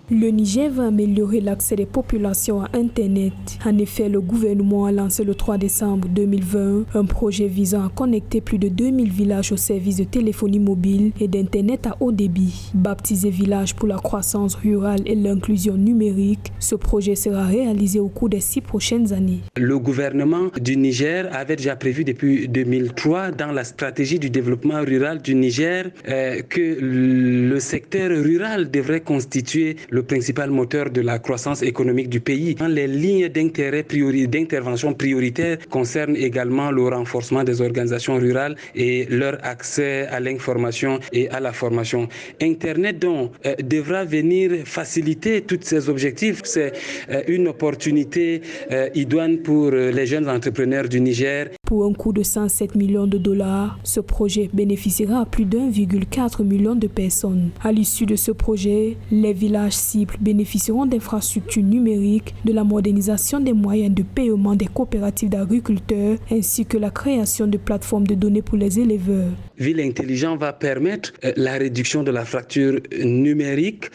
Le Niger va améliorer l'accès des populations à Internet. En effet, le gouvernement a lancé le 3 décembre 2020 un projet visant à connecter plus de 2000 villages au service de téléphonie mobile et d'Internet à haut débit. Baptisé Village pour la croissance rurale et l'inclusion numérique, ce projet sera réalisé au cours des 6 prochaines années. Le gouvernement du Niger avait déjà prévu depuis 2003 dans la stratégie du développement rural du Niger que le secteur rural devrait constituer le principal moteur de la croissance économique du pays. Les lignes d'intervention prioritaires concernent également le renforcement des organisations rurales et leur accès à l'information et à la formation. Internet donc devra venir faciliter tous ces objectifs. C'est une opportunité idoine pour les jeunes entrepreneurs du Niger. Pour un coût de 107 millions de dollars, ce projet bénéficiera à plus d'1,4 million de personnes. À l'issue de ce projet, les villages cibles bénéficieront d'infrastructures numériques, de la modernisation des moyens de paiement des coopératives d'agriculteurs, ainsi que la création de plateformes de données pour les éleveurs. Ville intelligent va permettre la réduction de la fracture numérique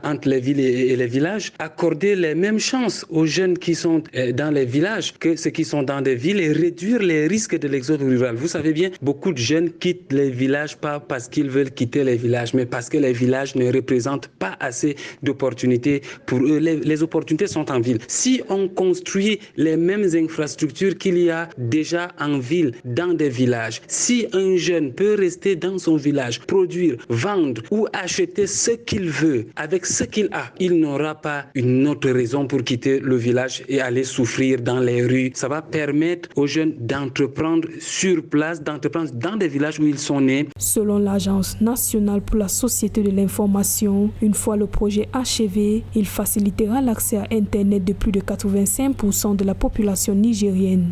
entre les villes et les villages, accorder les mêmes chances aux jeunes qui sont dans les villages que ceux qui sont dans des villes et réduire les risques de l'exode rural. Vous savez bien, beaucoup de jeunes quittent les villages pas parce qu'ils veulent quitter les villages, mais parce que les villages ne représentent pas assez d'opportunités pour eux. Les opportunités sont en ville. Si on construit les mêmes infrastructures qu'il y a déjà en ville, dans des villages, si un jeune peut rester dans son village, produire, vendre ou acheter ce qu'il veut avec ce qu'il a, il n'aura pas une autre raison pour quitter le village et aller souffrir dans les rues. Ça va permettre aux jeunes d'entreprendre sur place, d'entreprendre dans des villages où ils sont nés. Selon l'Agence nationale pour la société de l'information, une fois le projet achevé, il facilitera l'accès à Internet de plus de 85% de la population nigérienne.